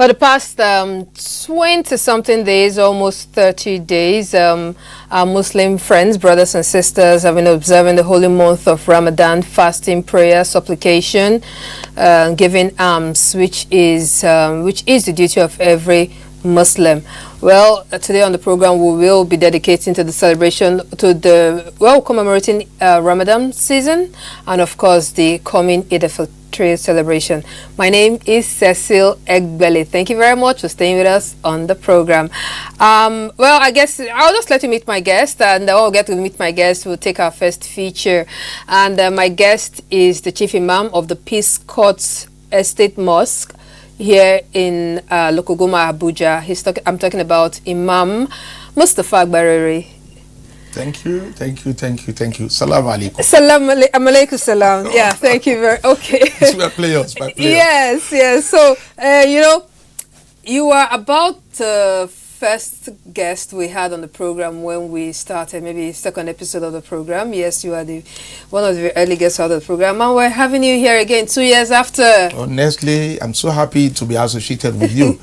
For the past 20-something days, almost 30 days, our Muslim friends, brothers and sisters have been observing the holy month of Ramadan, fasting, prayer, supplication, giving alms, which is the duty of every Muslim. Well, today on the program we will be dedicating to the celebration, to the commemorating Ramadan season, and of course the coming Eid al-Fitr celebration. My name is Cecil Egbele. Thank you very much for staying with us on the program. Well, I guess I'll just let you meet my guest, and I'll get to meet my guest. We'll take our first feature, and my guest is the Chief Imam of the Peace Courts Estate Mosque here in Lokogoma, Abuja. I'm talking about Imam Mustafa Barere. Thank you. Salam alaikum. Salam alaikum salam. Yeah, thank you very okay. We are players. Yes. So, you are about the first guest we had on the program when we started, maybe second episode of the program. Yes, you are one of the early guests of the program, and we're having you here again 2 years after. Honestly, I'm so happy to be associated with you.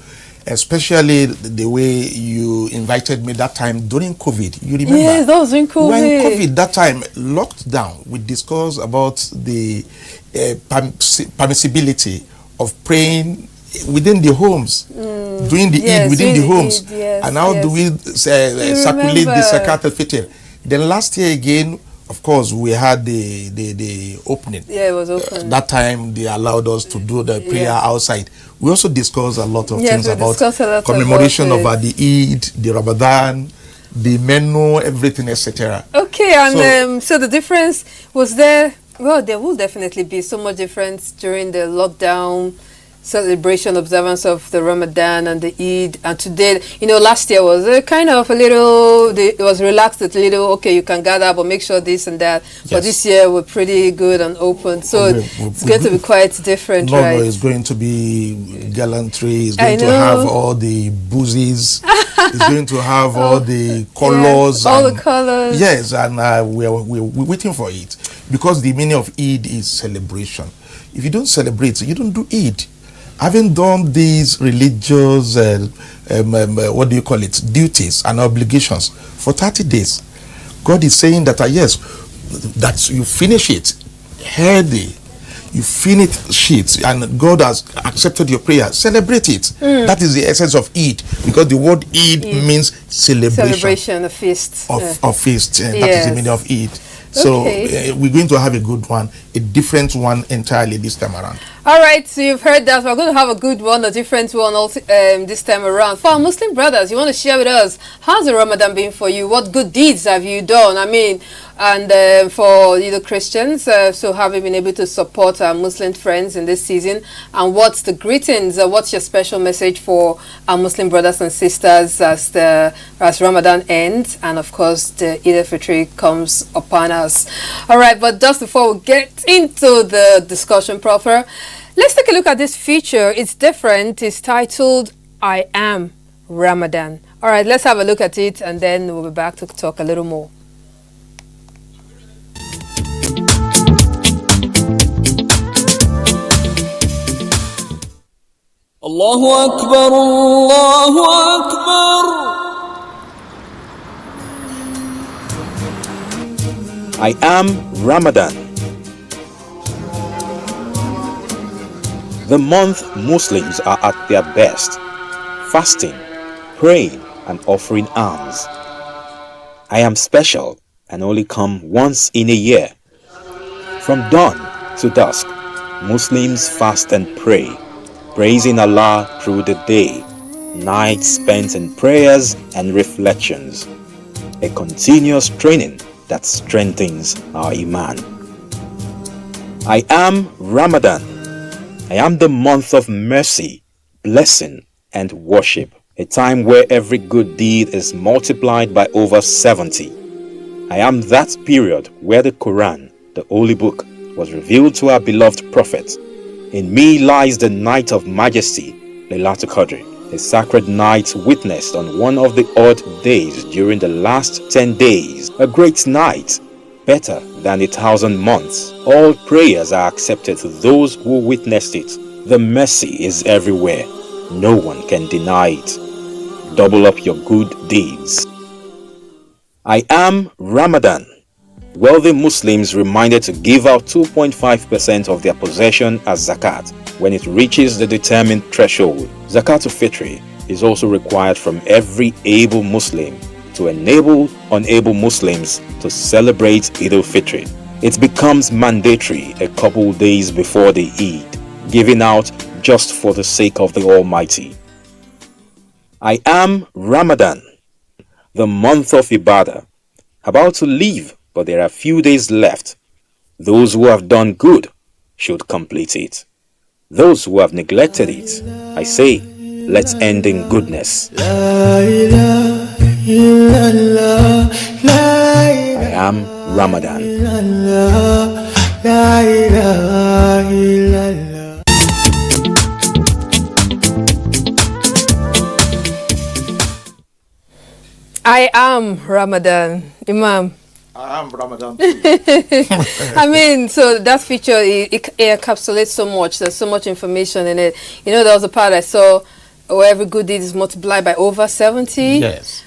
Especially the way you invited me that time during COVID. You remember? Yes, that was during COVID. When COVID that time locked down, we discussed about the permissibility of praying within the homes, doing the Eid within the homes. And how do we circulate the Zakat al-Fitr? Then last year again, of course, we had the opening. Yeah, it was open. That time they allowed us to do the prayer outside. We also discussed a lot of things about commemoration of the Eid, the Ramadan, the menu, everything, etc. Okay, and so the difference was there. Well, there will definitely be so much difference during the lockdown celebration, observance of the Ramadan and the Eid, and today, last year was kind of a little, it was relaxed a little, okay, you can gather, but make sure this and that. Yes. But this year we're pretty good and open, so it's going to be quite different, right? No, it's going to be gallantry, it's going to have all the boozies, it's going to have all the colors. All the colors. Yes, and we're waiting for it, because the meaning of Eid is celebration. If you don't celebrate, you don't do Eid. Having done these religious, duties and obligations for 30 days, God is saying that, yes, that you finish it healthy, you finish it, and God has accepted your prayer. Celebrate it. That is the essence of Eid, because the word Eid means celebration, a feast. Of feast, and that is the meaning of Eid. So we're going to have a good one, a different one entirely this time around. All right, so you've heard that. We're going to have a good one, a different one also, this time around. For our Muslim brothers, you want to share with us, how's the Ramadan been for you? What good deeds have you done? I mean, and for Christians, so have you been able to support our Muslim friends in this season? And what's the greetings? What's your special message for our Muslim brothers and sisters as Ramadan ends, and of course the Eid al-Fitr comes upon us? All right, but just before we get into the discussion proper, let's take a look at this feature. It's different. It's titled I Am Ramadan. All right, let's have a look at it, and then we'll be back to talk a little more. Allahu Akbar, Allahu Akbar. I am Ramadan. The month Muslims are at their best, fasting, praying, and offering alms. I am special and only come once in a year. From dawn to dusk, Muslims fast and pray, praising Allah through the day, night spent in prayers and reflections, a continuous training that strengthens our Iman. I am Ramadan. I am the month of mercy, blessing, and worship, a time where every good deed is multiplied by over 70. I am that period where the Quran, the Holy Book, was revealed to our beloved Prophet. In me lies the night of majesty, Laylatul Qadr, a sacred night witnessed on one of the odd days during the last 10 days, a great night, better than 1,000 months. All prayers are accepted to those who witnessed it. The mercy is everywhere. no one can deny it. Double up your good deeds. I am Ramadan. Wealthy Muslims reminded to give out 2.5% of their possession as zakat when it reaches the determined threshold. Zakatul Fitri is also required from every able Muslim to enable unable Muslims to celebrate Eid al-Fitr. It becomes mandatory a couple days before the Eid, given out just for the sake of the Almighty. I am Ramadan, the month of Ibadah, about to leave, but there are few days left. Those who have done good should complete it. Those who have neglected it, I say, let's end in goodness. I am Ramadan. I am Ramadan, Imam. I am Ramadan. I mean, so that feature, it encapsulates so much. There's so much information in it. You know, there was a part I saw where every good deed is multiplied by over 70. Yes.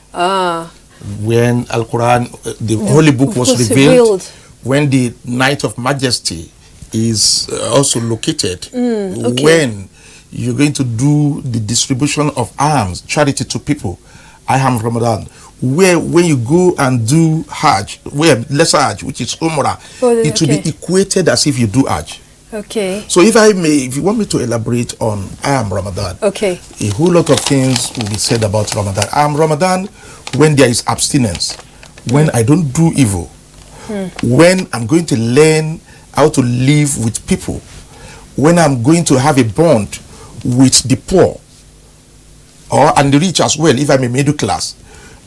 When Al-Quran, the Holy Book was revealed, when the Night of Majesty is also located, when you're going to do the distribution of alms, charity to people, I am Ramadan. Where when you go and do Hajj, where lesser Hajj, which is Umrah, it will be equated as if you do Hajj. Okay. So if you want me to elaborate on I am Ramadan, okay, a whole lot of things will be said about Ramadan. I am Ramadan when there is abstinence, when I don't do evil, when I'm going to learn how to live with people, when I'm going to have a bond with the poor and the rich as well, if I'm a middle class.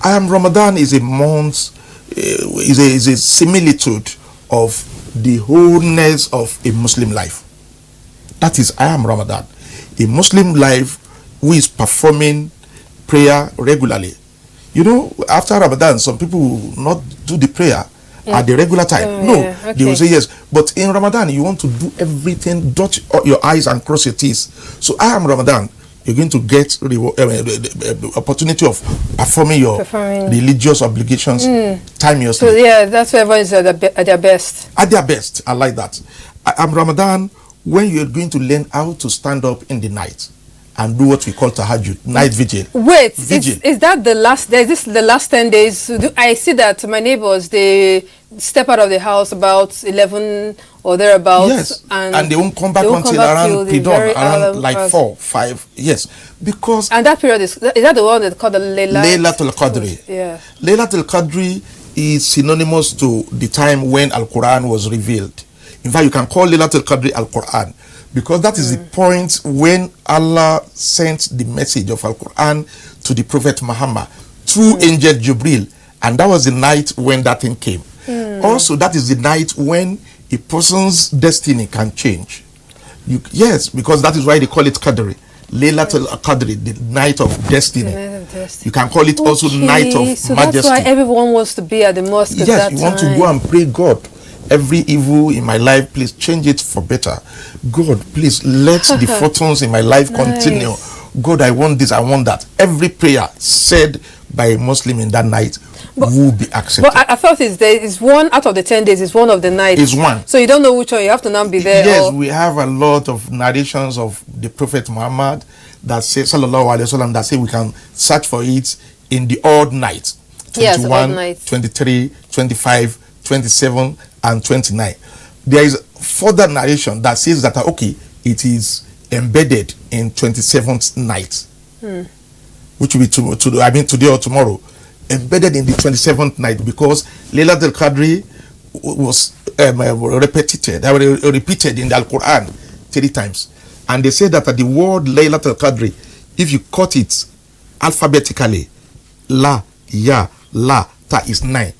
I am Ramadan is a month, is a similitude of the wholeness of a Muslim life. That is I am Ramadan. A Muslim life who is performing prayer regularly. You know, after Ramadan, some people will not do the prayer at the regular time. They will say yes. But in Ramadan, you want to do everything, dot your I's and cross your T's. So I am Ramadan. You're going to get the opportunity of performing your religious obligations timelessly. So yeah, that's where everyone is at their best. At their best, I like that. I'm Ramadan when you're going to learn how to stand up in the night and do what we call tahajjud, night vigil. Wait, is that the last day? Is this the last 10 days? I see that my neighbors, they step out of the house about 11 or thereabouts. Yes, and they won't come back until around pre-dawn, around like 4, 5. Yes, because... And that period is that the one that's called the Laylatul Qadri? Yeah. Laylatul Qadri is synonymous to the time when Al-Quran was revealed. In fact, you can call Laylatul Qadri Al-Quran, because that is the point when Allah sent the message of Al-Quran to the Prophet Muhammad through Angel Jibril, and that was the night when that thing came. Also, that is the night when a person's destiny can change. Yes, because that is why they call it Qadri. Laylatul Qadri, the night of destiny. You can call it also night of majesty. That's why everyone wants to be at the mosque at that time. Yes, you want to go and pray, God, every evil in my life, please change it for better. God, please let the fortunes in my life continue. God, I want this, I want that. Every prayer said by a Muslim in that night will be accepted. But I thought it's one out of the 10 days, it's one of the nights. It's one. So you don't know which one, you have to now be there. Yes, we have a lot of narrations of the Prophet Muhammad that say, sallallahu alaihi wasallam, that say we can search for it in the odd night. 21, yes, 23, 25, 27, and 29. There is further narration that says that, okay, it is embedded in 27th night, which will be today or tomorrow, embedded in the 27th night, because Laylatul Qadri was repeated in the Al-Quran 3 times. And they say that the word Laylatul Qadri, if you cut it alphabetically, La, Ya, La, Ta is 9.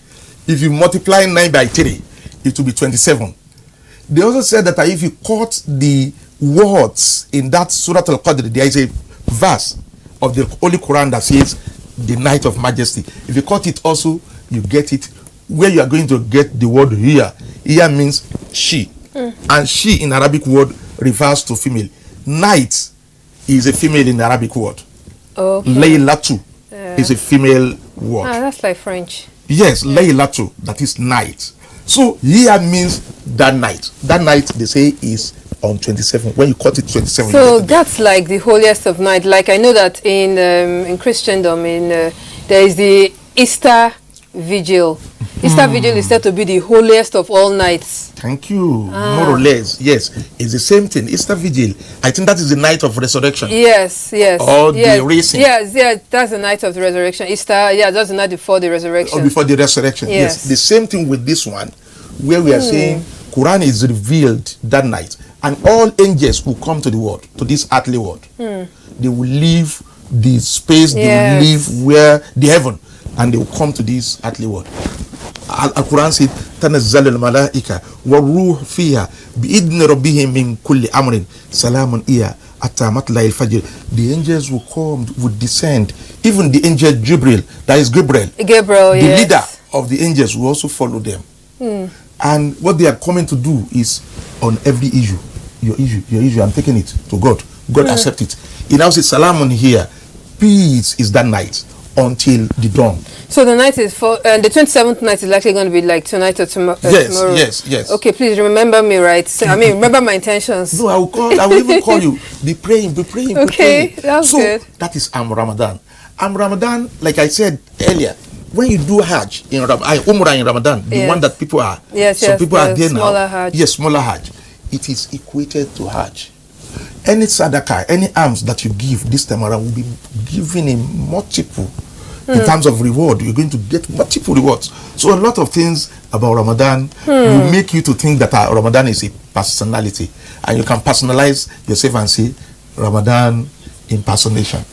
If you multiply 9 by 3, it will be 27. They also said that if you cut the words in that Surah Al-Qadr, there is a verse of the Holy Quran that says the night of majesty. If you cut it also, you get it where you are going to get the word here. Here means she. And she in Arabic word refers to female. Night is a female in the Arabic word. Okay. Laylatu is a female word. Ah, that's like French. Yes, Laylatu, that is night. So here means that night. That night they say is on 27. When you cut it 27. So that's like the holiest of night. Like I know that in Christendom, there is the Easter Vigil. Easter Vigil is said to be the holiest of all nights. Thank you. More or less, yes. It's the same thing. Easter Vigil. I think that is the night of resurrection. Yes. Or the raising. Yes, that's the night of the resurrection. Easter, that's the night before the resurrection. Or before the resurrection. Yes. The same thing with this one, where we are saying Quran is revealed that night, and all angels will come to the world, to this earthly world. They will leave the space. They will leave where the heaven, and they will come to this earthly world. Al-Quran said, "Tanazzal al-malaika wa ruh fiha bi-idni rabbihim min kulli amrin salamun iya atta matla al-fajr." The angels will come, will descend. Even the angel Gabriel, that is Gabriel, the leader of the angels, will also follow them. And what they are coming to do is on every issue. Your issue, I'm taking it to God. God accept it. He now says, "Salamun here." Peace is that night until the dawn. So the night is for the 27th night is likely going to be like tonight or tomorrow. Yes. Okay, please remember me, right? So, I mean, remember my intentions. No, I will even call you. Be praying. Okay, that's good. So that is Ramadan. Ramadan, like I said earlier, when you do Hajj in Umrah in Ramadan, the one that people are, people are there now. Hajj. Yes, smaller Hajj. It is equated to Hajj. Any sadaqah, any alms that you give this time around will be given in multiple. In terms of reward, you're going to get multiple rewards. So a lot of things about Ramadan will make you to think that Ramadan is a personality, and you can personalize yourself and say Ramadan impersonation.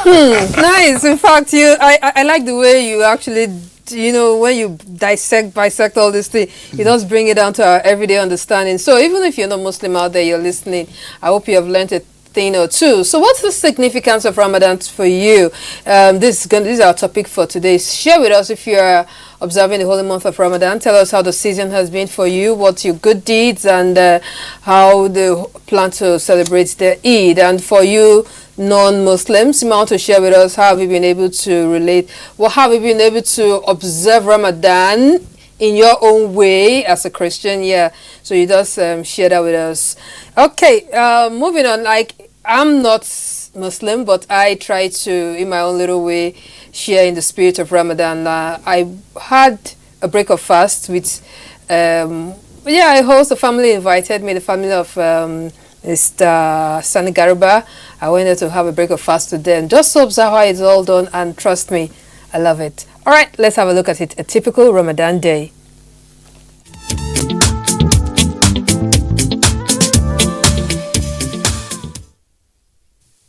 Nice. In fact, I like the way you actually, when you bisect all this thing, it does bring it down to our everyday understanding. So even if you're not Muslim out there, you're listening, I hope you have learned a thing or two. So what's the significance of Ramadan for you? This is our topic for today. Share with us if you're observing the holy month of Ramadan. Tell us how the season has been for you, what's your good deeds, and how they plan to celebrate the Eid. And for you non-Muslims, you might want to share with us how have you been able to relate, have you been able to observe Ramadan in your own way as a Christian. So you just share that with us. Okay, moving on. Like, I'm not Muslim, but I try to, in my own little way, share in the spirit of Ramadan. I had a break of fast with I host a family invited me, the family of Mr. Sani Garba. I went there to have a break of fast with them, just to observe how it's all done, and trust me, I love it. All right, let's have a look at it. A typical Ramadan day.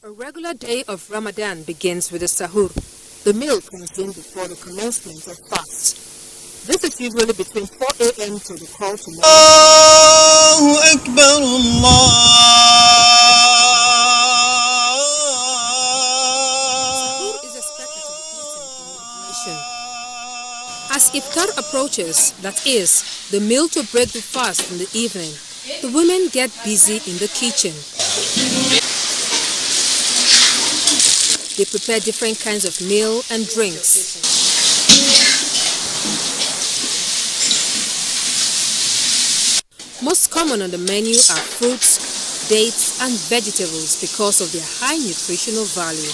A regular day of Ramadan begins with a sahur, the meal consumed before the commencement of fast. This is usually between 4 a.m. to the call to morning. Allahu Akbar, Allah. Sahur is expected to be eaten in moderation. As iftar approaches, that is, the meal to break the fast in the evening, the women get busy in the kitchen. They prepare different kinds of meal and drinks. Most common on the menu are fruits, dates, and vegetables because of their high nutritional value.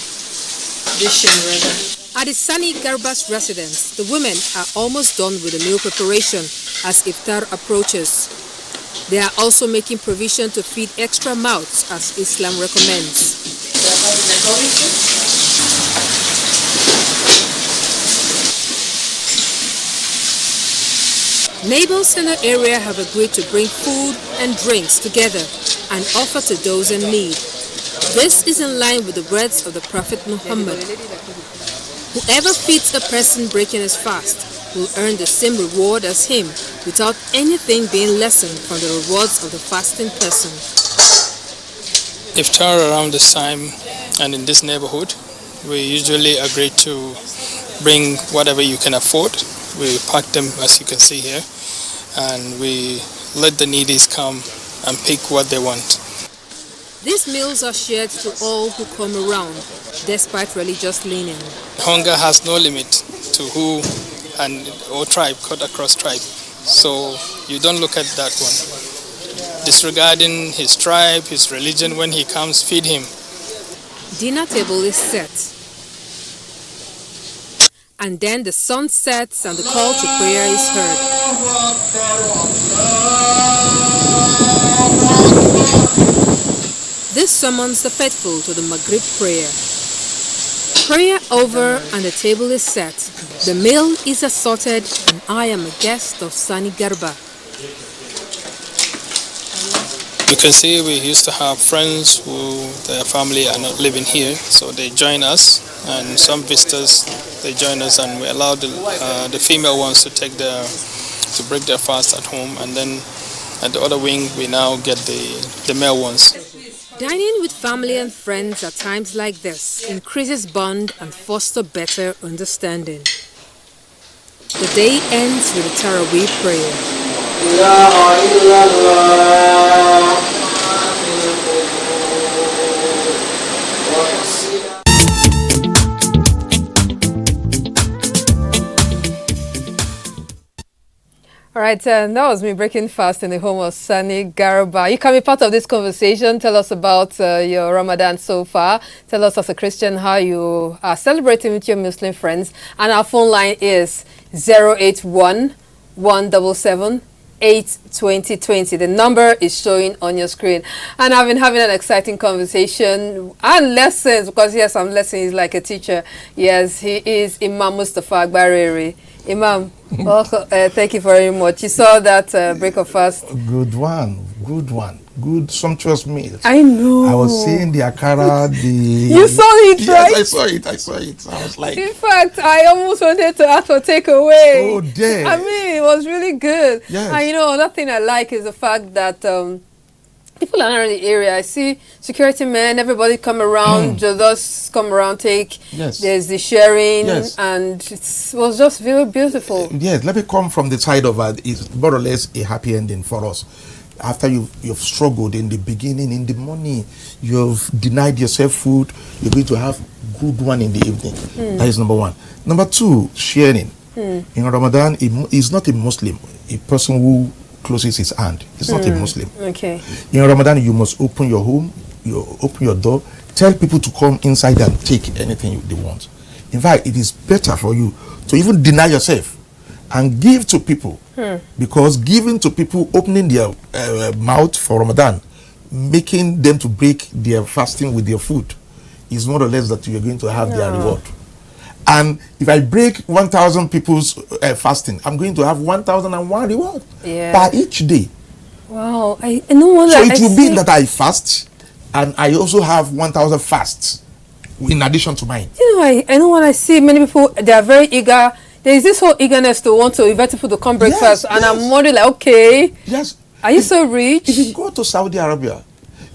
At the Sani Garba's residence, the women are almost done with the meal preparation as iftar approaches. They are also making provision to feed extra mouths as Islam recommends. Neighbors in the area have agreed to bring food and drinks together and offer to those in need. This is in line with the words of the Prophet Muhammad. Whoever feeds a person breaking his fast will earn the same reward as him without anything being lessened from the rewards of the fasting person. Iftar around this time and in this neighborhood, we usually agree to bring whatever you can afford. We pack them, as you can see here, and we let the needies come and pick what they want. These meals are shared to all who come around, despite religious leaning. Hunger has no limit to who or tribe, cut across tribe. So you don't look at that one. Disregarding his tribe, his religion, when he comes, feed him. Dinner table is set. And then the sun sets and the call to prayer is heard. This summons the faithful to the Maghrib prayer. Prayer over and the table is set. The meal is assorted and I am a guest of Sani Garba. You can see we used to have friends who their family are not living here, so they join us, and some visitors, they join us, and we allow the female ones to break their fast at home, and then at the other wing we now get the male ones. Dining with family and friends at times like this increases bond and foster better understanding. The day ends with a Taraweeh prayer. All right, that was me breaking fast in the home of Sani Garba. You can be part of this conversation. Tell us about your Ramadan so far. Tell us as a Christian how you are celebrating with your Muslim friends. And our phone line is 081-177-82020. The number is showing on your screen. And I've been having an exciting conversation and lessons, because yes, I'm listening. He's like a teacher. Yes, he is Imam Mustafa Agbareri. Imam, welcome, thank you very much. You saw that break of fast. Good one. Good sumptuous meal. I know. I was seeing the akara, You saw it, right? Yes, I saw it. I was like... In fact, I almost wanted to ask for takeaway. Oh, dear. I mean, it was really good. Yes. And another thing I like is the fact that people around the area, I see security men, everybody come around, just come around, take. Yes. There's the sharing, Yes. and it was just very beautiful. Yes, let me come from the side of it's more or less a happy ending for us. After you've struggled in the beginning, in the morning, you've denied yourself food, you're going to have good one in the evening. That is number one. Number two, sharing. In Ramadan, is not a Muslim, a person who closes his hand. It's not a Muslim. Okay. In Ramadan, you must open your home, you open your door, tell people to come inside and take anything they want. In fact, it is better for you to even deny yourself and give to people, because giving to people, opening their mouth for Ramadan, making them to break their fasting with their food, is more or less that you are going to have their reward. And if I break 1,000 people's fasting, I'm going to have 1,001 reward per each day. Wow. I know one. So it will be that I fast, and I also have 1,000 fasts in addition to mine. I know when I see many people, they are very eager. There is this whole eagerness to want to invite people to come breakfast, and I'm wondering, like, okay, are you so rich? If you go to Saudi Arabia,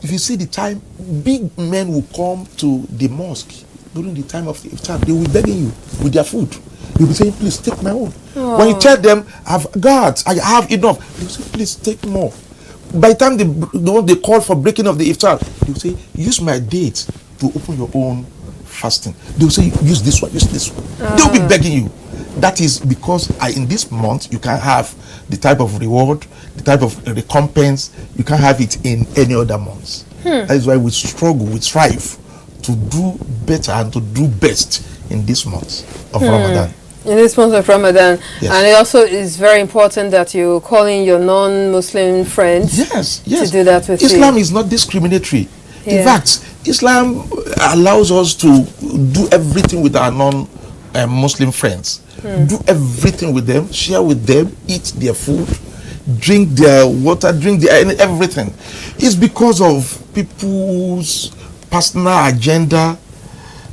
if you see the time, big men will come to the mosque during the time of the iftar. They will be begging you with their food. You'll be saying, please take my own. When you tell them, God, I have enough, they'll say, please take more. By the time they call for breaking of the iftar, they'll say, use my date to open your own fasting. They'll say, use this one. They'll be begging you. That is because in this month, you can have the type of reward, the type of recompense, you can't have it in any other months. That is why we struggle, we strive to do better and to do best in this month of Ramadan. In this month of Ramadan. Yes. And it also is very important that you call in your non-Muslim friends to do that with Islam you. is not discriminatory. In fact, Islam allows us to do everything with our non-Muslim friends. Do everything with them, share with them, eat their food, drink their water, drink their everything. It's because of people's personal agenda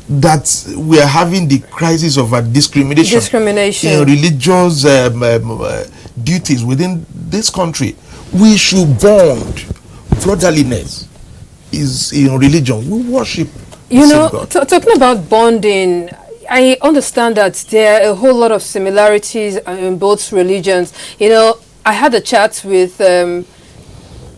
that we are having the crisis of discrimination in religious duties within this country. We should bond. Brotherliness is in religion. We worship. Talking about bonding, I understand that there are a whole lot of similarities in both religions. I had a chat with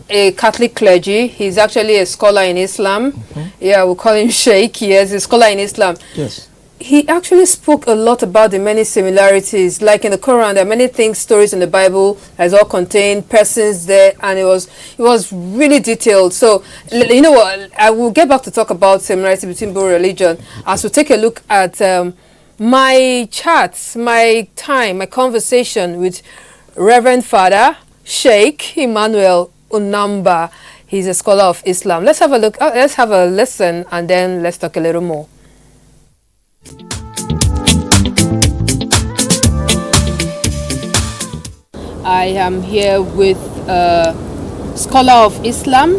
a Catholic clergy. He's actually a scholar in Islam. Yeah, we call him Sheikh. He is a scholar in Islam. Yes. He actually spoke a lot about the many similarities. Like in the Quran, there are many things, stories in the Bible as all contained persons there, and it was really detailed. So you know what? I will get back to talk about similarity between both religion as we take a look at my chats, my conversation with Reverend Father Sheikh Emmanuel Unamba. He's a scholar of Islam. Let's have a look. Let's have a listen, and then let's talk a little more. I am here with a scholar of Islam,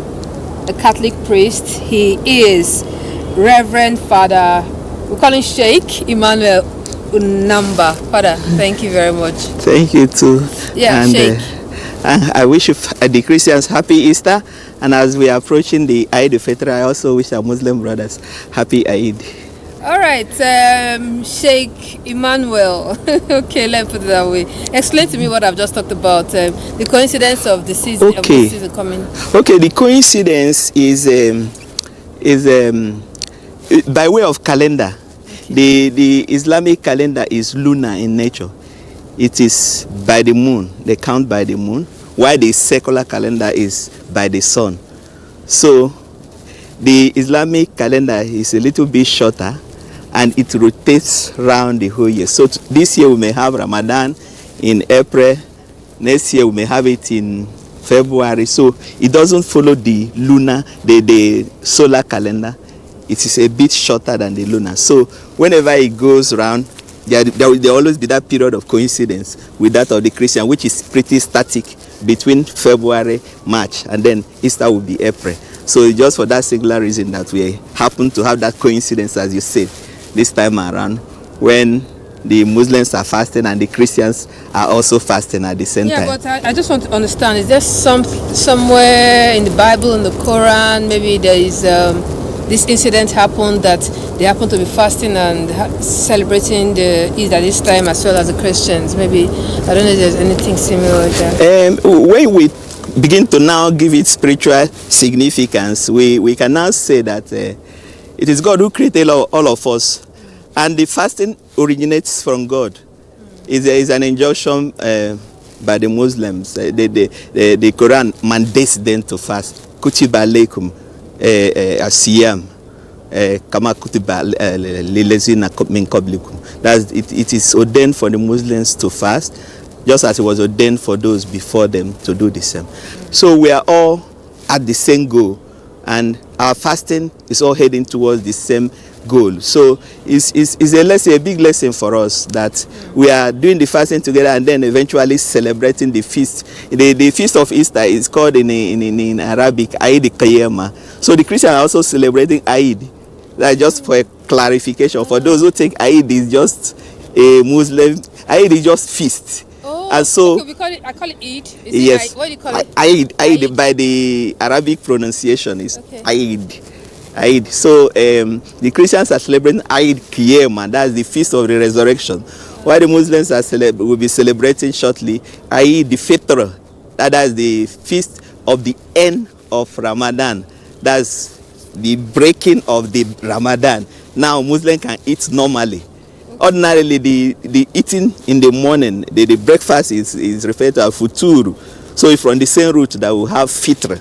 a Catholic priest. He is Reverend Father, we call him Sheikh Emmanuel Unamba. Father, thank you very much. Thank you too. Yeah, and, Sheikh. I wish the Christians happy Easter, and as we are approaching the Eid al-Fitr, I also wish our Muslim brothers happy Eid. All right, Sheikh Emmanuel. Okay, let me put it that way. Explain to me what I've just talked about. The coincidence of the season, of the season coming. Okay, the coincidence is by way of calendar. Okay. The Islamic calendar is lunar in nature. It is by the moon. They count by the moon, while the secular calendar is by the sun. So the Islamic calendar is a little bit shorter, and it rotates round the whole year. So this year we may have Ramadan in April. Next year we may have it in February. So it doesn't follow the lunar, the solar calendar. It is a bit shorter than the lunar. So whenever it goes round, there will always be that period of coincidence with that of the Christian, which is pretty static between February, March, and then Easter will be April. So just for that singular reason that we happen to have that coincidence, as you said, this time around, when the Muslims are fasting and the Christians are also fasting at the same time. Yeah, but I just want to understand, is there somewhere in the Bible, in the Quran, maybe there is this incident happened that they happen to be fasting and celebrating the Eid at this time as well as the Christians? Maybe, I don't know if there's anything similar like that. When we begin to now give it spiritual significance, we can now say that it is God who created all of us, and the fasting originates from God. It is an injunction by the Muslims. The Quran mandates them to fast. Kutiba alaykum asiyam kama kutiba lilazina min qablikum. It is ordained for the Muslims to fast, just as it was ordained for those before them to do the same. So we are all at the same goal, and our fasting is all heading towards the same goal. So it's a lesson, a big lesson for us, that we are doing the fasting together and then eventually celebrating the feast. The feast of Easter is called in Arabic Eid al-Qiyamah. So the Christians are also celebrating Eid. That's just for a clarification. For those who think Eid is just a Muslim, Eid is just feast. Oh, and so okay, I call it Eid. Is yes, it what do you call it? Eid by the Arabic pronunciation is okay. Eid. So the Christians are celebrating Eid Qiyamah, that's the feast of the resurrection. While the Muslims will be celebrating shortly Eid Fitr, that is the feast of the end of Ramadan. That's the breaking of the Ramadan. Now Muslims can eat normally. Ordinarily, the eating in the morning, the breakfast is referred to as futur. So it's from the same root that we have fitr,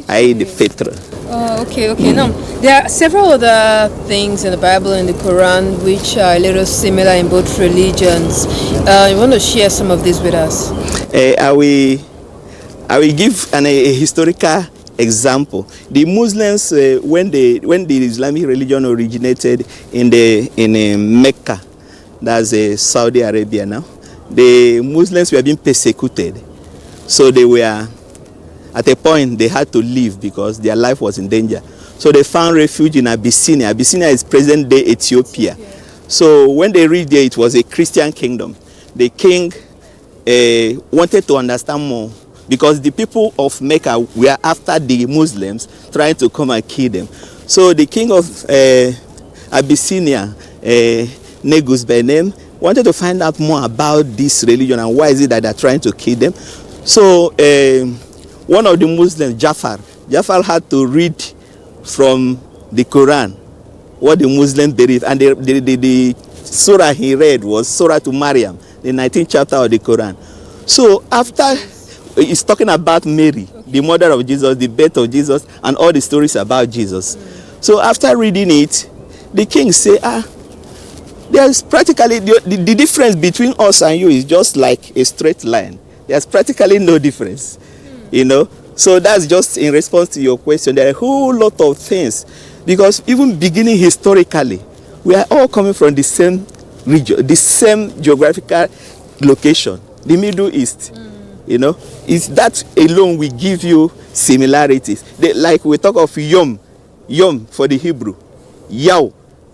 i.e. the fitr. Oh, okay. Now, there are several other things in the Bible and the Quran which are a little similar in both religions. You want to share some of these with us? I will give a historical example. The Muslims, when the Islamic religion originated in Mecca, that's Saudi Arabia now, the Muslims were being persecuted. So they were, at a point, they had to leave because their life was in danger. So they found refuge in Abyssinia. Abyssinia is present-day Ethiopia. So when they reached there, it was a Christian kingdom. The king wanted to understand more, because the people of Mecca were after the Muslims, trying to come and kill them. So the king of Abyssinia, Negus by name, wanted to find out more about this religion and why is it that they're trying to kill them. So one of the Muslims, Jafar had to read from the Quran what the Muslim believe, and the surah he read was Surah to Maryam, the 19th chapter of the Quran. So after he's talking about Mary, the mother of Jesus, the birth of Jesus, and all the stories about Jesus. So after reading it, the king say, there's practically the difference between us and you is just like a straight line. There's practically no difference, you know. So that's just in response to your question. There are a whole lot of things, because even beginning historically, we are all coming from the same region, the same geographical location, the Middle East. You know, it's that alone will give you similarities. Like we talk of Yom for the Hebrew, Yaw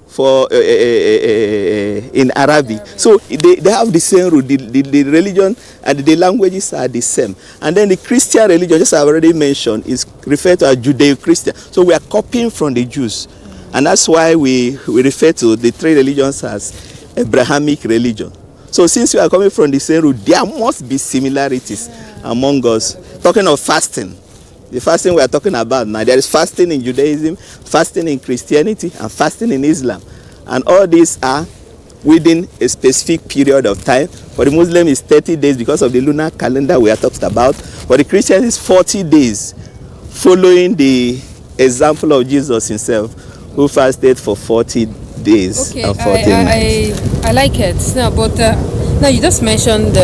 for in Arabic. So they have the same root. The religion and the languages are the same. And then the Christian religion, just as I already mentioned, is referred to as Judeo-Christian. So we are copying from the Jews. And that's why we refer to the three religions as Abrahamic religion. So since we are coming from the same root, there must be similarities among us. Talking of fasting, the fasting we are talking about now, there is fasting in Judaism, fasting in Christianity, and fasting in Islam. And all these are within a specific period of time. For the Muslim, it's 30 days because of the lunar calendar we are talking about. For the Christian, it's 40 days, following the example of Jesus himself, who fasted for 40 days and 40 nights. I like it. No, but now you just mentioned,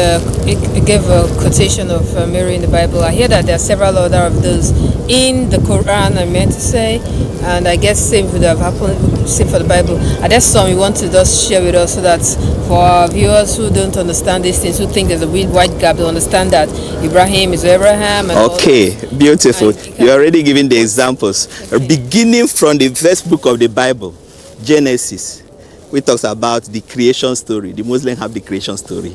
you gave a quotation of Mary in the Bible. I hear that there are several other of those in the Quran, I meant to say, and I guess same would have happened, same for the Bible. Are there some you want to just share with us, so that for our viewers who don't understand these things, who think there's a weird white gap, they understand that Ibrahim is Abraham? And okay, beautiful. You're already giving the examples. Okay. Beginning from the first book of the Bible, Genesis, which talks about the creation story. The Muslims have the creation story,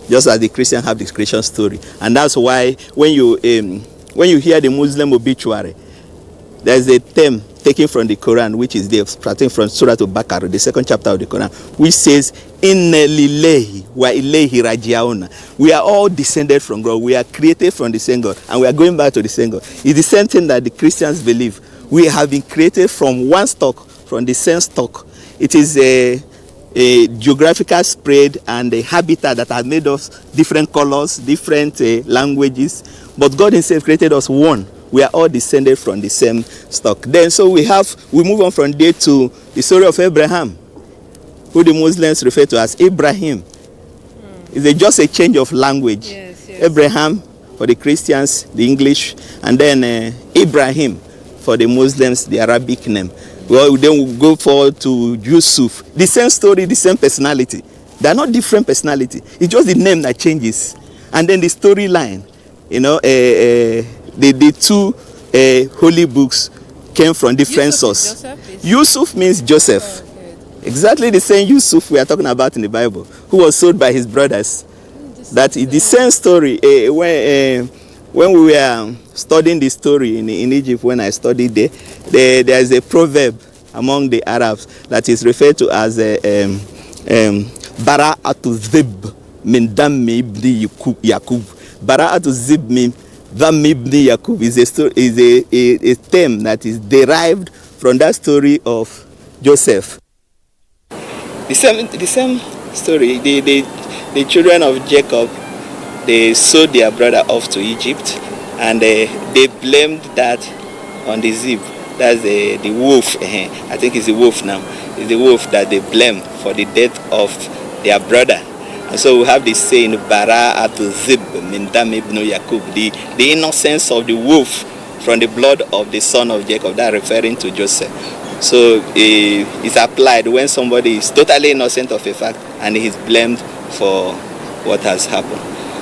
just as the Christians have the creation story. And that's why when you hear the Muslim obituary, there's a term taken from the Quran, which is there, starting from Surah Al-Baqarah, the 2nd chapter of the Quran, which says, Inna lillahi wa ilayhi raji'un. We are all descended from God. We are created from the same God, and we are going back to the same God. It's the same thing that the Christians believe. We have been created from one stock, from the same stock. It is a geographical spread and a habitat that has made us different colors, different languages, but God himself created us one. We are all descended from the same stock. Then so we move on from there to the story of Abraham, who the Muslims refer to as Ibrahim. It's just a change of language. Yes. Abraham for the Christians, the English, and then Ibrahim for the Muslims, the Arabic name. Well, then we'll go forward to Yusuf. The same story, the same personality. They are not different personality. It's just the name that changes. And then the storyline, you know, the two holy books came from different sources. Yusuf means Joseph. Exactly the same Yusuf we are talking about in the Bible, who was sold by his brothers. That is the same story. When we were studying the story in Egypt, when I studied there is a proverb among the Arabs that is referred to as Bara'atu Zib min Dammi ibn Yaqub. Bara'atu Zib min Dammi ibn Yaqub is a term that is derived from that story of Joseph. The same story, the children of Jacob, they sold their brother off to Egypt, and they blamed that on the Zib. That's the wolf. I think it's the wolf now. It's the wolf that they blame for the death of their brother. And so we have this saying, Bara'atu Zib min Dam ibn Yaqub, the innocence of the wolf from the blood of the son of Jacob, that referring to Joseph. So it's applied when somebody is totally innocent of a fact and he's blamed for what has happened.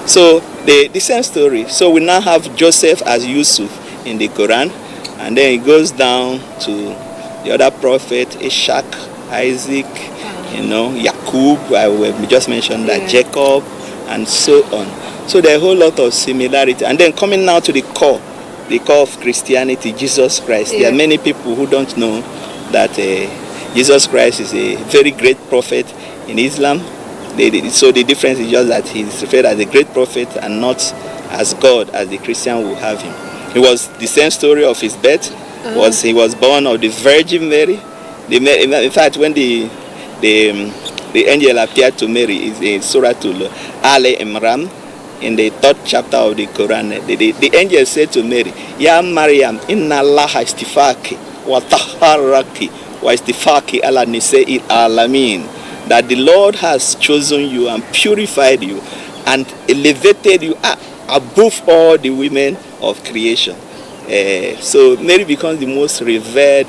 So the same story. So we now have Joseph as Yusuf in the Quran, and then it goes down to the other prophet, Ishaq, Isaac, Yaqub, we just mentioned that, Jacob, and so on. So there are a whole lot of similarity. And then coming now to the core of Christianity, Jesus Christ. There are many people who don't know that Jesus Christ is a very great prophet in Islam. So the difference is just that he is referred as a great prophet and not as God as the Christian will have him. It was the same story of his birth. He was born of the Virgin Mary. In fact, when the angel appeared to Mary is in Surah Al Imran, in the 3rd chapter of the Quran, the angel said to Mary, Ya Maryam, inna Allah istifaki wa taharaki wa istifaki ala nisa'il alamin, that the Lord has chosen you and purified you and elevated you above all the women of creation. So Mary becomes the most revered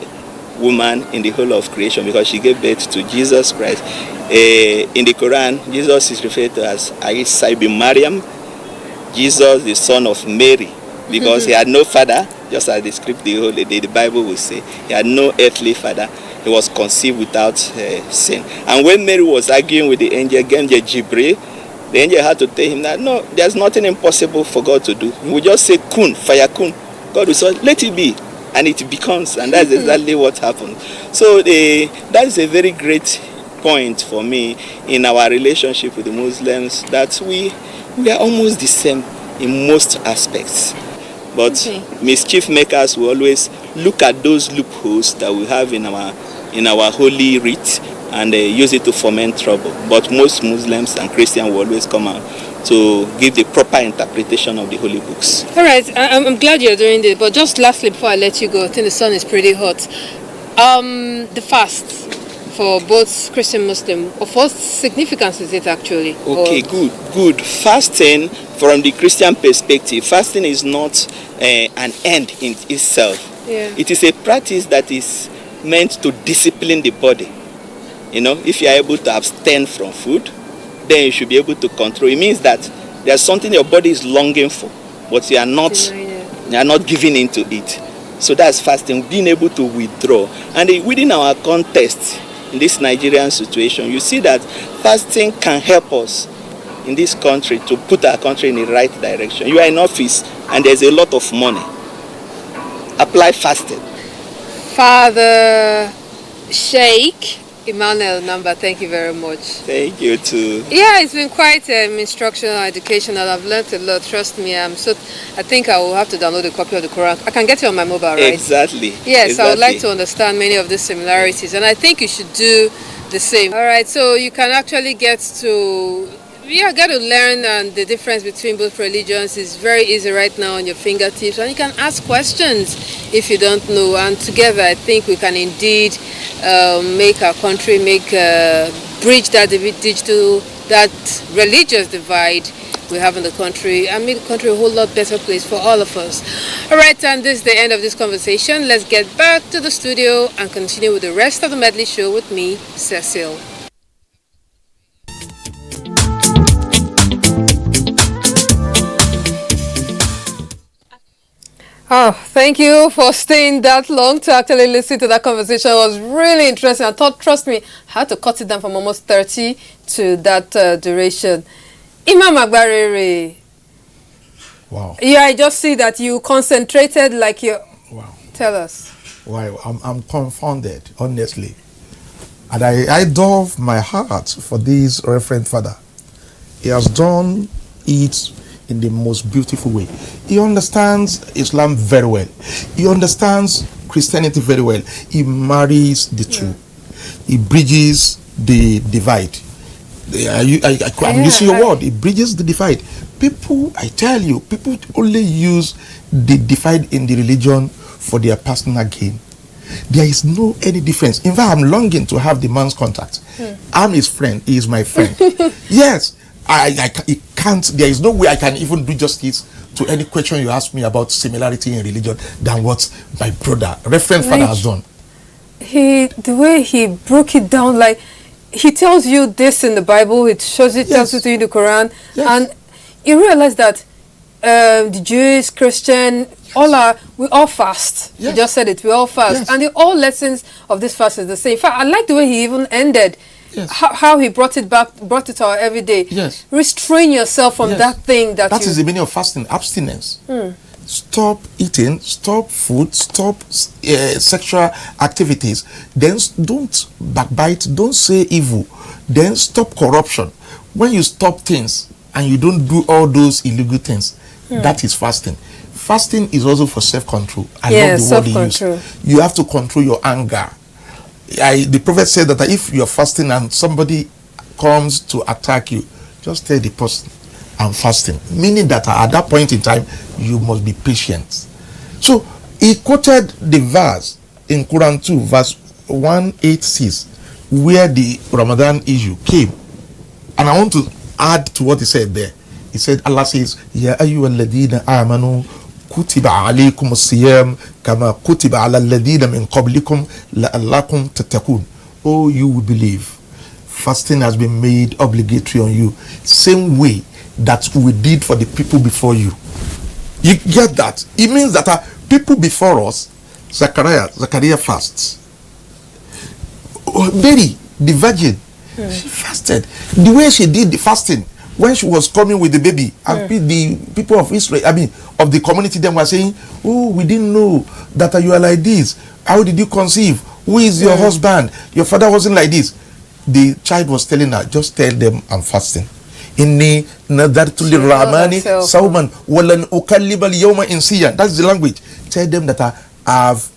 woman in the whole of creation because she gave birth to Jesus Christ. In the Quran, Jesus is referred to as Isa ibn Maryam, Jesus the son of Mary, because he had no father, just as the script, the Bible will say. He had no earthly father. He was conceived without sin. And when Mary was arguing with the angel Jibril, the angel had to tell him that no, there's nothing impossible for God to do. He would just say kun, fayakun. God will say, let it be, and it becomes, and that's exactly what happened. So that is a very great point for me in our relationship with the Muslims, that we are almost the same in most aspects. But mischief makers will always look at those loopholes that we have in our holy writ and use it to foment trouble. But most Muslims and Christians will always come out to give the proper interpretation of the holy books. All right, I'm glad you're doing this, but just lastly before I let you go, I think the sun is pretty hot. The fast for both Christian and Muslim, of what significance is it actually? Okay, good. Fasting, from the Christian perspective, fasting is not an end in itself. Yeah. It is a practice that is meant to discipline the body. You know, if you are able to abstain from food, then you should be able to control. It means that there's something your body is longing for, but you are not giving into it. So that's fasting, being able to withdraw. And within our context, in this Nigerian situation, you see that fasting can help us in this country to put our country in the right direction. You are in office and there's a lot of money. Apply fasting. Father Sheikh Emmanuel Number, thank you very much. Thank you too. Yeah, it's been quite instructional, educational. I've learned a lot, trust me. I think I will have to download a copy of the Quran. I can get it on my mobile, right? Exactly. Yes, exactly. I would like to understand many of the similarities, and I think you should do the same. All right, so you can actually get to learn the difference between both religions. Is very easy right now on your fingertips, and you can ask questions if you don't know. And together, I think we can indeed make our country, bridge that religious divide we have in the country, and make the country a whole lot better place for all of us. All right, and this is the end of this conversation. Let's get back to the studio and continue with the rest of the Medley show with me, Cecil. Oh, thank you for staying that long to actually listen to that conversation. It was really interesting. I thought, trust me, I had to cut it down from almost 30 to that duration. Imam Agbarere. Wow. Yeah, I just see that you concentrated like you. Wow. Tell us. Wow, I'm confounded, honestly. And I dove my heart for this Reverend Father. He has done it in the most beautiful way. He understands Islam very well. He understands Christianity very well. He marries the two. He bridges the divide. I'm using your word. He bridges the divide. People, I tell you, people only use the divide in the religion for their personal gain. There is no any difference. In fact, I'm longing to have the man's contact. I'm his friend. He is my friend. Yes. It can't, there is no way I can even do justice to any question you ask me about similarity in religion than what my brother, Reverend Father, has done. The way he broke it down, like he tells you this in the Bible, it shows it, tells it to you in the Quran, and you realize that the Jews, Christian, we all fast. He just said it, we all fast, and the all lessons of this fast is the same. In fact, I like the way he even ended. How he brought it to our everyday. Yes. Restrain yourself from that thing that is the meaning of fasting, abstinence. Stop eating, stop food, stop sexual activities. Then don't backbite, don't say evil. Then stop corruption. When you stop things and you don't do all those illegal things, That is fasting. Fasting is also for self-control. I Yeah, love the word he self-control. used. You have to control your anger. The prophet said that if you're fasting and somebody comes to attack you, just tell the person, I'm fasting. Meaning that at that point in time, you must be patient. So he quoted the verse in Quran 2, verse 186, where the Ramadan issue came. And I want to add to what he said there. He said, Allah says, Ya ayyuhalladhina amanu kutiba alaykum as-siyam kama kutiba ala alladhina min qablikum la'allakum tattaqun. Oh, you will believe. Fasting has been made obligatory on you. Same way that we did for the people before you. You get that? It means that people before us, Zachariah fasts. Mary, the virgin, she fasted. The way she did the fasting, when she was coming with the baby, and the people of Israel, of the community, then were saying, oh, we didn't know that you are like this. How did you conceive? Who is your husband? Your father wasn't like this. The child was telling her, just tell them I'm fasting. Inni nadartu lirrahmani sawman walan ukallib al-yawma insiyan. That's the language. Tell them that I have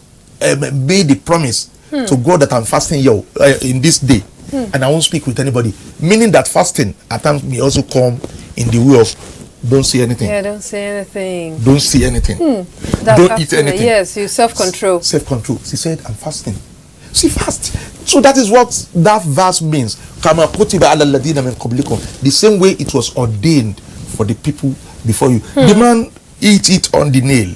made the promise to God that I'm fasting in this day, and I won't speak with anybody. Meaning that fasting at times may also come in the way of don't say anything. Yeah, don't say anything. Don't see anything. Don't eat anything. Yes, you self-control. Self-control. She said, I'm fasting. She fast. So that is what that verse means. Kama kutiba ala alladhina min qablikum. The same way it was ordained for the people before you. The man eat it on the nail.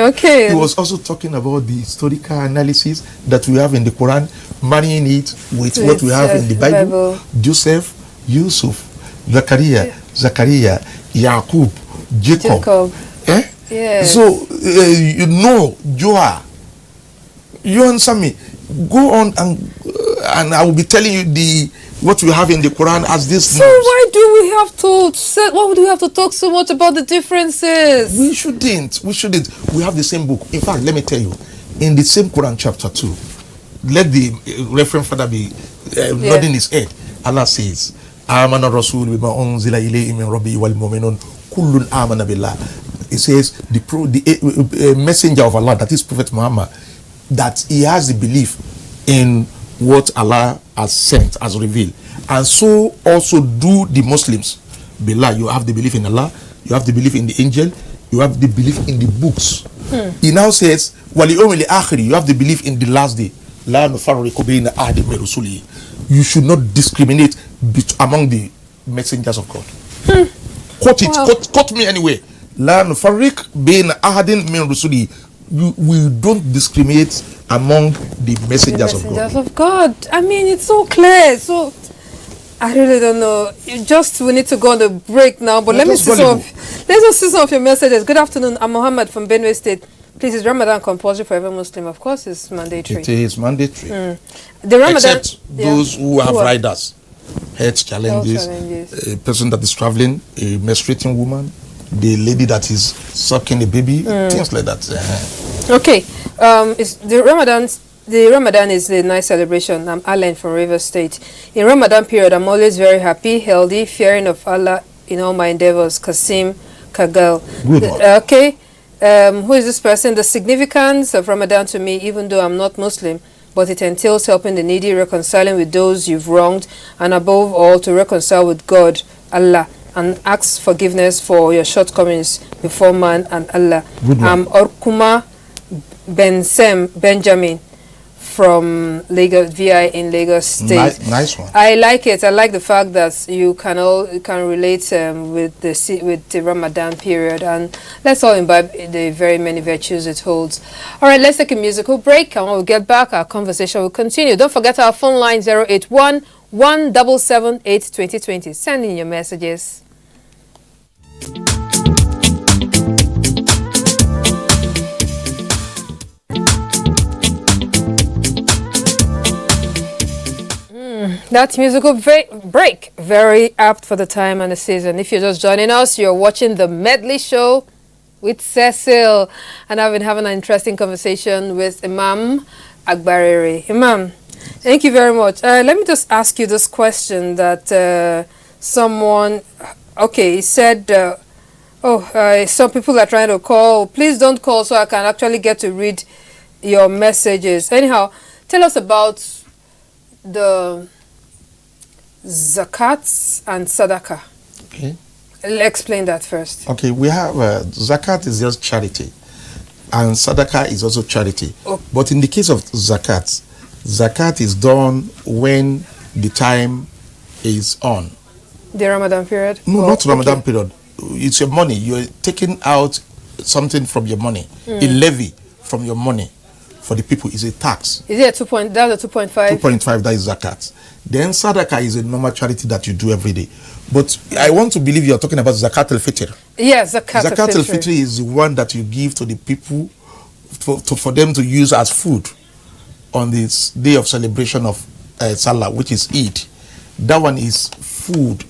Okay. He was also talking about the historical analysis that we have in the Quran, marrying it with what we have in the Bible. Joseph, Yusuf, Zachariah, Yaqub, Jacob. Eh? Yes. So Joah. You understand me? Go on and I will be telling you what we have in the Quran as this. So why do we have to talk so much about the differences? We shouldn't. We have the same book. In fact, let me tell you, in the same Quran chapter 2, let the Reverend Father be nodding his head. Allah says, Amana Rasul bima unzila ilayhi min rabbi wal mu'minun kullun amana billah. It says the messenger of Allah, that is Prophet Muhammad, that he has the belief in what Allah has sent, has revealed. And so also do the Muslims. Billah, you have the belief in Allah, you have the belief in the angel, you have the belief in the books. He now says, you have the belief in the last day. You should not discriminate among the messengers of God. Quote me anyway. We don't discriminate among the messengers of God. I mean, it's so clear. So I really don't know. We need to go on the break now. But let's just see some of your messages. Good afternoon. I'm Mohammed from Benue State. Please, is Ramadan compulsory for every Muslim? Of course, it's mandatory. It is mandatory. The Ramadan, except those who have riders, health challenges, a person that is traveling, a menstruating woman, the lady that is sucking a baby, things like that. Okay, the Ramadan is a nice celebration. I'm Alan from River State. In Ramadan period, I'm always very happy, healthy, fearing of Allah in all my endeavors. Kasim Kagal. Okay, who is this person? The significance of Ramadan to me, even though I'm not Muslim, but it entails helping the needy, reconciling with those you've wronged, and above all, to reconcile with God, Allah, and ask forgiveness for your shortcomings before man and Allah. I'm Orkuma Benjamin from Lagos, VI in Lagos State. Nice one. I like it. I like the fact that you can relate with the Ramadan period, and let's all imbibe the very many virtues it holds. All right, let's take a musical break, and when we get back, our conversation will continue. Don't forget our phone line 081 177 2020. Send in your messages. That musical break, very apt for the time and the season. If you're just joining us, you're watching the Medley show with Cecil, and I've been having an interesting conversation with Imam Agbariri. Imam, thank you very much. Let me just ask you this question that someone, he said, Oh, some people are trying to call. Please don't call so I can actually get to read your messages. Anyhow, tell us about the zakat and sadaqah. Okay. Explain that first. Okay, we have zakat is just charity, and sadaqah is also charity. Oh. But in the case of zakat is done when the time is on. The Ramadan period? No, Oh, not Ramadan okay. period. It's your money. You're taking out something from your money. A levy from your money for the people is a tax. Is it a 2 point? That's a 2.5? 2.5, that is zakat. Then sadaqah is a normal charity that you do every day. But I want to believe you're talking about zakat al-fitr. Yes, zakat Zakat al-fitr. al-fitr is the one that you give to the people for them to use as food on this day of celebration of Salah, which is Eid. That one is food,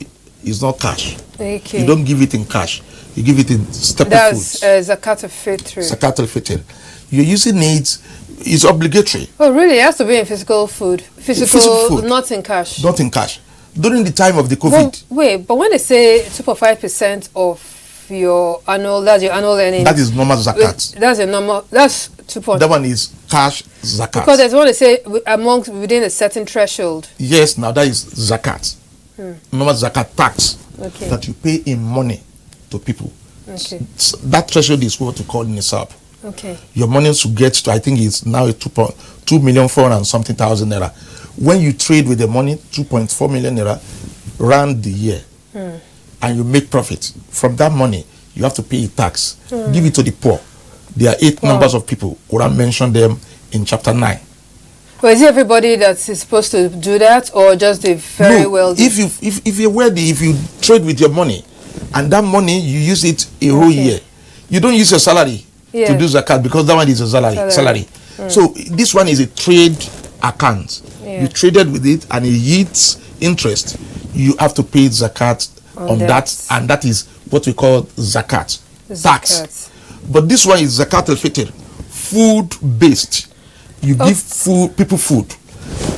is not cash. Okay. You don't give it in cash. You give it in staple That's foods. zakat al-fitr. Zakat al-fitr. You're using it, it's obligatory. Oh, really? It has to be in physical food. Physical food. not in cash. Not in cash. During the time of the COVID, Well, wait, but when they say 2.5% of your annual, that's your annual earnings. that is normal zakat. That's a normal. That's 2. That one is cash zakat. Because there's one they say amongst within a certain threshold. Yes, now that is zakat. Normal zakat tax Okay. that you pay in money to people. Okay. That threshold is what we call nisab. Okay. Your money should get to, I think it's now 2,400,000 and something naira. When you trade with the money, 2.4 million naira, round the year, and you make profit from that money, you have to pay a tax. Give it to the poor. There are 8 numbers of people. Quran mentioned them in chapter 9. Well, is it everybody that is supposed to do that, or just the very wealthy? If you're wealthy, if you trade with your money, and that money you use it a whole year, you don't use your salary to do zakat because that one is a salary. So this one is a trade account. You traded with it and it yields interest. You have to pay zakat on that, and that is what we call zakat. Tax. But this one is zakat al-fitr, food based. You give people food.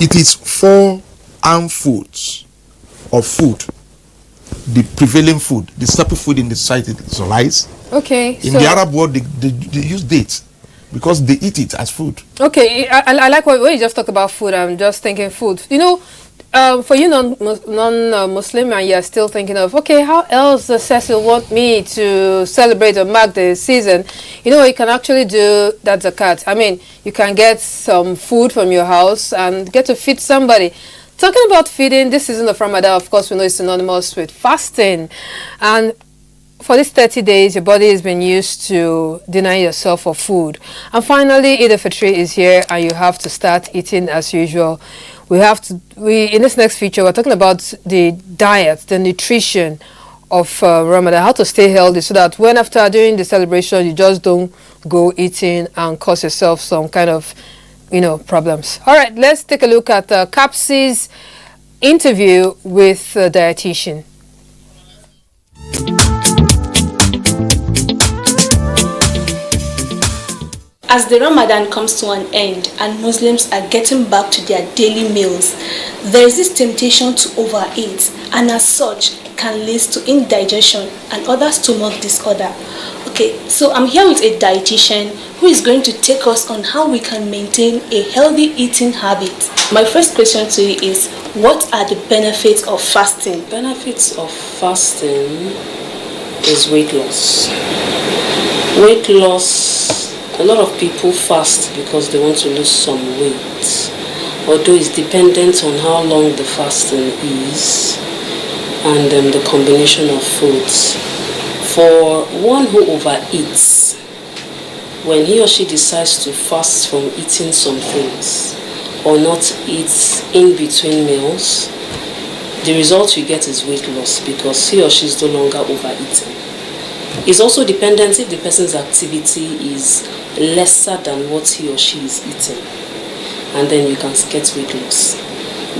It is 4 armfuls of food. The prevailing food, the staple food in the society is rice. Okay. In the Arab world, they use dates because they eat it as food. Okay, I like when you just talk about food. I'm just thinking food. You know, for you non-Muslim, and you're still thinking of, okay, how else does Cecil want me to celebrate or mark the season? You know, you can actually do that zakat. I mean, you can get some food from your house and get to feed somebody. Talking about feeding, this season of Ramadan, of course, we know it's synonymous with fasting. And for these 30 days, your body has been used to denying yourself of food. And finally, Eid al-Fitr is here, and you have to start eating as usual. In this next feature, we're talking about the diet, the nutrition of Ramadan, how to stay healthy so that when after doing the celebration, you just don't go eating and cause yourself some kind of, problems. All right, let's take a look at Capsi's interview with the dietitian. As the Ramadan comes to an end and Muslims are getting back to their daily meals, there is this temptation to overeat, and as such can lead to indigestion and other stomach disorder. Okay, so I'm here with a dietitian who is going to take us on how we can maintain a healthy eating habit. My first question to you is, what are the benefits of fasting? Benefits of fasting is weight loss. Weight loss, a lot of people fast because they want to lose some weight, although it's dependent on how long the fasting is and the combination of foods. For one who overeats, when he or she decides to fast from eating some things or not eat in between meals, the result you get is weight loss because he or she is no longer overeating. It's also dependent if the person's activity is lesser than what he or she is eating, and then you can get weight loss.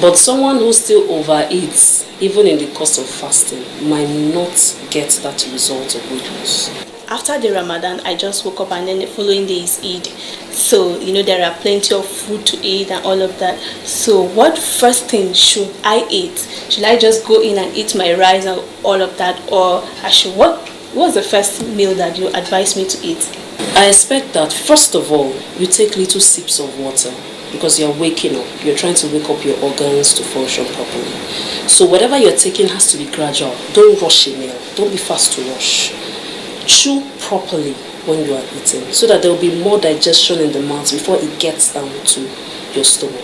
But someone who still overeats, even in the course of fasting, might not get that result of weight loss. After the Ramadan, I just woke up and then the following day is Eid. So, there are plenty of food to eat and all of that. So, what first thing should I eat? Should I just go in and eat my rice and all of that? Or I should what's the first meal that you advise me to eat? I expect that first of all, you take little sips of water because you're waking up. You're trying to wake up your organs to function properly. So whatever you're taking has to be gradual. Don't rush a meal. Don't be fast to rush. Chew properly when you are eating so that there will be more digestion in the mouth before it gets down to your stomach.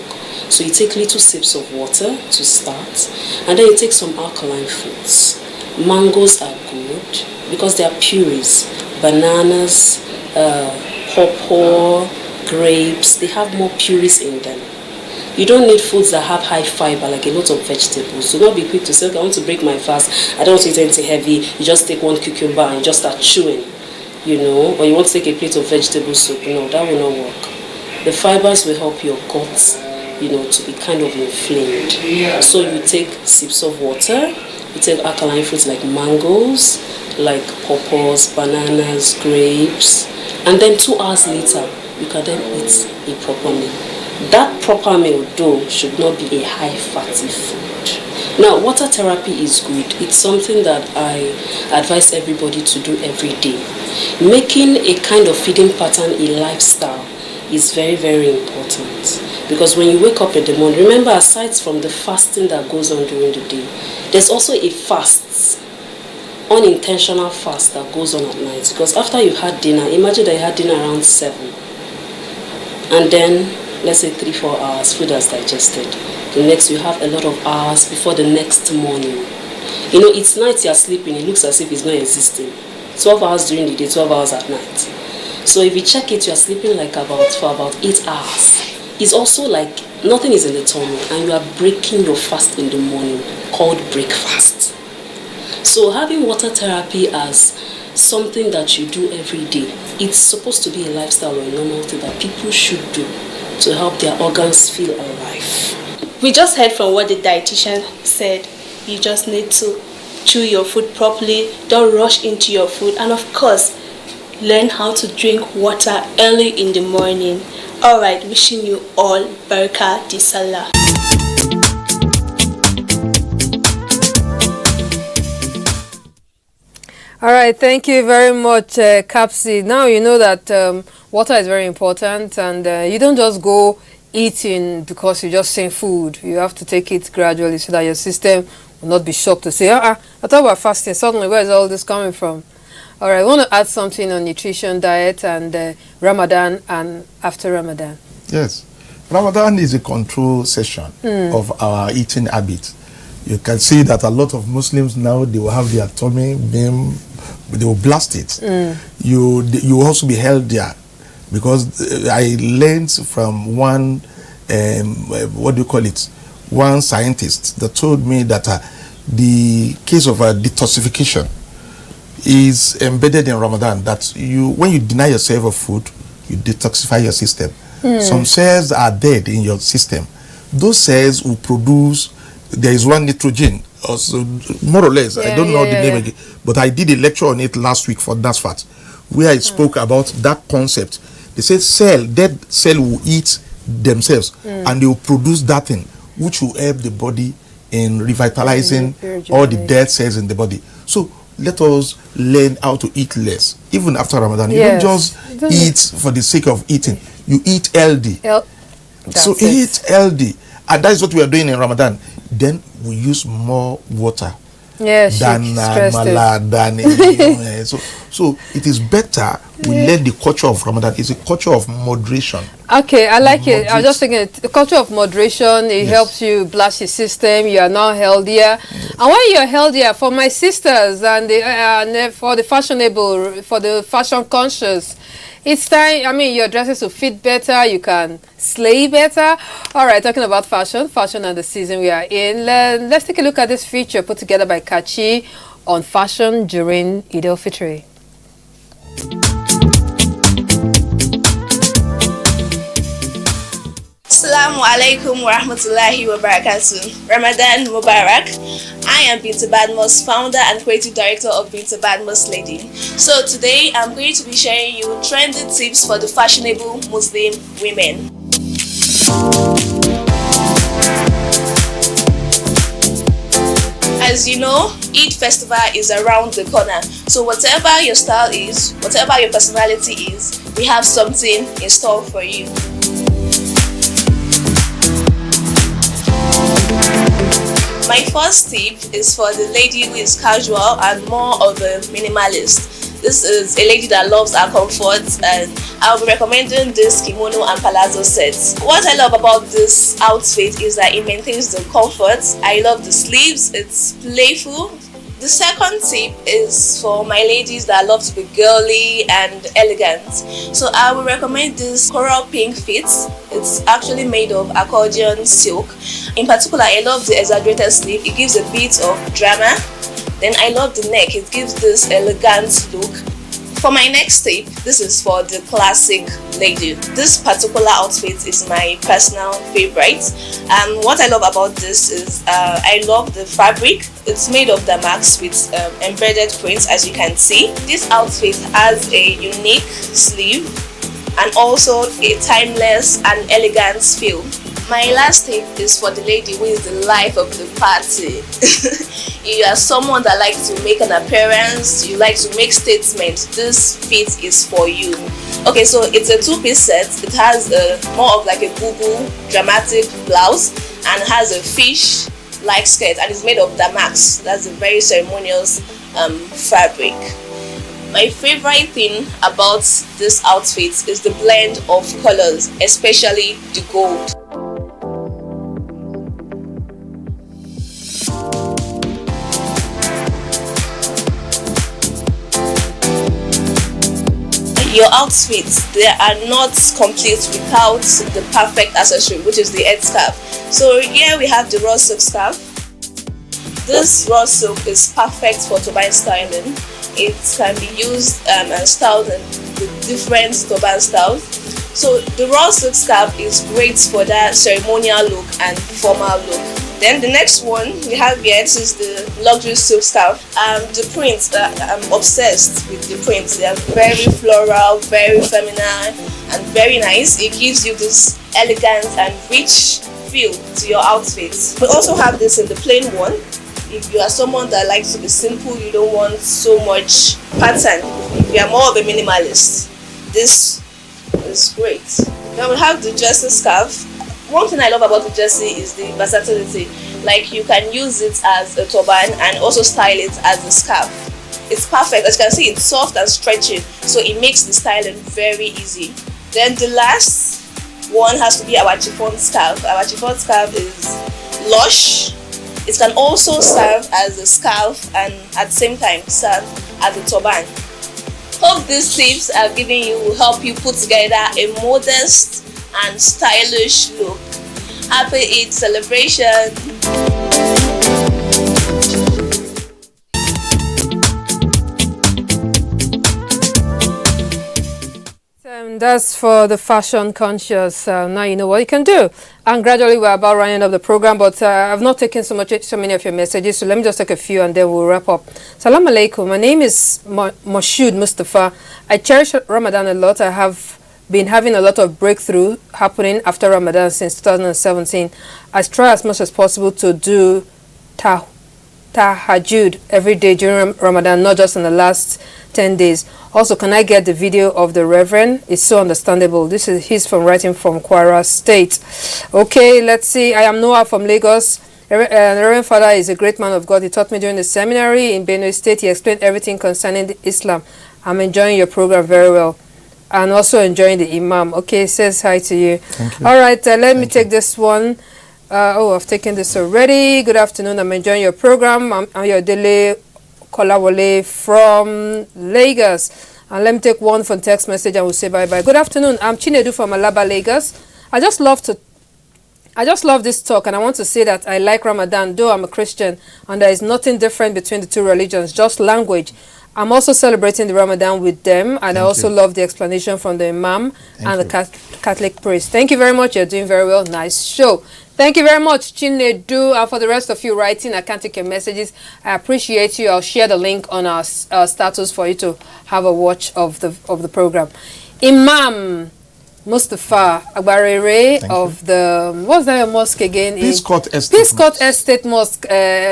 So you take little sips of water to start, and then you take some alkaline fruits. Mangoes are good because they are purees. Bananas, pawpaw, grapes, they have more purees in them. You don't need foods that have high fiber, like a lot of vegetables. Do not be quick to say, okay, I want to break my fast, I don't want to eat anything heavy. You just take one cucumber and you just start chewing, or you want to take a plate of vegetable soup. No, that will not work. The fibers will help your guts, to be kind of inflamed. So you take sips of water, you take alkaline fruits like mangoes, like pawpaws, bananas, grapes, and then 2 hours later, you can then eat a proper meal. That proper meal, though, should not be a high fatty food. Now, water therapy is good. It's something that I advise everybody to do every day. Making a kind of feeding pattern a lifestyle is very, very important. Because when you wake up in the morning, remember, aside from the fasting that goes on during the day, there's also a fast, unintentional fast that goes on at night. Because after you had dinner, imagine that you had dinner around 7. And then, let's say 3-4 hours, food has digested. The next, you have a lot of hours before the next morning. It's night you're sleeping, it looks as if it's not existing. 12 hours during the day, 12 hours at night. So if you check it, you're sleeping for about 8 hours. It's also like nothing is in the tummy and you are breaking your fast in the morning, called breakfast. So having water therapy as something that you do every day, it's supposed to be a lifestyle or a normal thing that people should do to help their organs feel alive. We just heard from what the dietitian said. You just need to chew your food properly, don't rush into your food, and of course, learn how to drink water early in the morning. Alright, wishing you all Barakah di Salah. Alright, thank you very much, Kapsi. Now you know that water is very important, and you don't just go eating because you're just saying food. You have to take it gradually so that your system will not be shocked to say, I thought about fasting, suddenly where is all this coming from? Alright, I want to add something on nutrition, diet, and Ramadan and after Ramadan. Yes. Ramadan is a control session of our eating habits. You can see that a lot of Muslims now, they will have their tummy, they will blast it. You will also be healthier, because I learned from one, one scientist that told me that the case of detoxification is embedded in Ramadan, that when you deny yourself of food, you detoxify your system. Some cells are dead in your system. Those cells will produce, there is one nitrogen, also, more or less, I don't know the name again, but I did a lecture on it last week for NASFAT, where I spoke about that concept. They said dead cell will eat themselves and they will produce that thing, which will help the body in revitalizing all the dead cells in the body. So let us learn how to eat less, even after Ramadan. You don't just eat for the sake of eating. You eat healthy. So eat healthy. And that is what we are doing in Ramadan. Then we use more water than mala, than so it is better we learn the culture of Ramadan. It's a culture of moderation. Okay, I like it. I was just thinking, the culture of moderation, it helps you blast your system. You are now healthier. And when you're healthier, for my sisters and for the fashionable, for the fashion conscious, it's time, your dresses will fit better, you can slay better. All right, talking about fashion and the season we are in, let's take a look at this feature put together by Kachi on fashion during Eid al-Fitr. Assalamu alaikum wa rahmatullahi wa barakatuh. Ramadan Mubarak. I am Binta Badmus, founder and creative director of Binta Badmus Lady. So today I'm going to be sharing you trending tips for the fashionable Muslim women. As you know, Eid festival is around the corner. So whatever your style is, whatever your personality is, we have something in store for you. My first tip is for the lady who is casual and more of a minimalist. This is a lady that loves her comfort, and I'll be recommending this kimono and palazzo sets. What I love about this outfit is that it maintains the comfort. I love the sleeves, it's playful. The second tip is for my ladies that love to be girly and elegant. So I will recommend this coral pink fit. It's actually made of accordion silk. In particular, I love the exaggerated sleeve. It gives a bit of drama. Then I love the neck. It gives this elegant look. For my next tip, this is for the classic lady. This particular outfit is my personal favorite. What I love about this is I love the fabric. It's made of damask with embedded prints, as you can see. This outfit has a unique sleeve and also a timeless and elegant feel. My last tip is for the lady who is the life of the party. You are someone that likes to make an appearance, you like to make statements, this fit is for you. Okay, so it's a two-piece set. It has more of like a boo-boo dramatic blouse and has a fish-like skirt, and it's made of damask. That's a very ceremonious fabric. My favorite thing about this outfit is the blend of colors, especially the gold. Your outfits, they are not complete without the perfect accessory, which is the head scarf. So here we have the raw silk scarf. This raw silk is perfect for turban styling. It can be used and styled in different turban styles. So the raw silk scarf is great for that ceremonial look and formal look. Then the next one we have here is the luxury silk scarf. The prints, I'm obsessed with the prints. They are very floral, very feminine, and very nice. It gives you this elegant and rich feel to your outfits. We also have this in the plain one. If you are someone that likes to be simple, you don't want so much pattern. If you are more of a minimalist, this is great. Then we have the jersey scarf. One thing I love about the jersey is the versatility. Like, you can use it as a turban and also style it as a scarf. It's perfect. As you can see, it's soft and stretchy, so it makes the styling very easy. Then the last one has to be our chiffon scarf. Our chiffon scarf is lush. It can also serve as a scarf and at the same time serve as a turban. Hope these tips I've given you will help you put together a modest and stylish look. Happy Eid celebration! That's for the fashion conscious. Now you know what you can do. And gradually we're about running up the program, but I've not taken so many of your messages, so let me just take a few and then we'll wrap up. Salam alaikum. My name is Moshood Mustafa. I cherish Ramadan a lot. I have been having a lot of breakthrough happening after Ramadan since 2017. I try as much as possible to do tahajjud every day during Ramadan, not just in the last 10 days. Also, can I get the video of the Reverend? It's so understandable. He's writing from Kwara State. Okay, let's see. I am Noah from Lagos. The Reverend Father is a great man of God. He taught me during the seminary in Benue State. He explained everything concerning Islam. I'm enjoying your program very well. And also enjoying the Imam. Okay, says hi to you. Thank you. All right, let me take this one. I've taken this already. Good afternoon. I'm enjoying your program. I'm your Dele Kolawole from Lagos. And let me take one from text message and we'll say bye-bye. Good afternoon. I'm Chinedu from Alaba, Lagos. I just love this talk, and I want to say that I like Ramadan, though I'm a Christian, and there is nothing different between the two religions, just language. I'm also celebrating the Ramadan with them, and I also love the explanation from the Imam and the Catholic priest. Thank you very much. You're doing very well. Nice show. Thank you very much, Chinedu. And for the rest of you writing, I can't take your messages. I appreciate you. I'll share the link on our status for you to have a watch of the program. Imam, Mustafa Agbarere Thank of the, what's that mosque again? Peace In Court Estate Peace Court Mosque. Estate Mosque,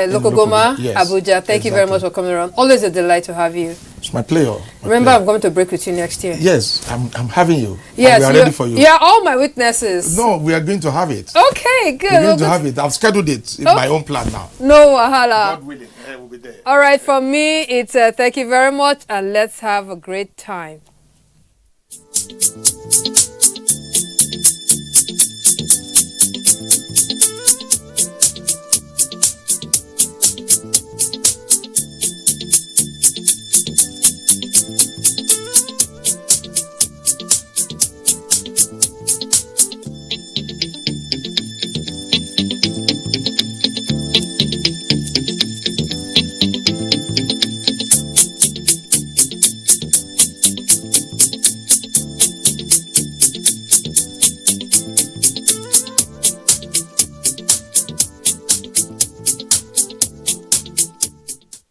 Lokogoma, Yes, Abuja. Thank you very much exactly. for coming around. Always a delight to have you. It's my pleasure. Remember, I'm going to break with you next year. Yes, I'm having you. Yes, and we are ready for you. You are all my witnesses. No, we are going to have it. Okay, good. We're going to have it. I've scheduled it in my own plan now. No wahala. God willing, we'll be there. All right, from me, it's thank you very much, and let's have a great time.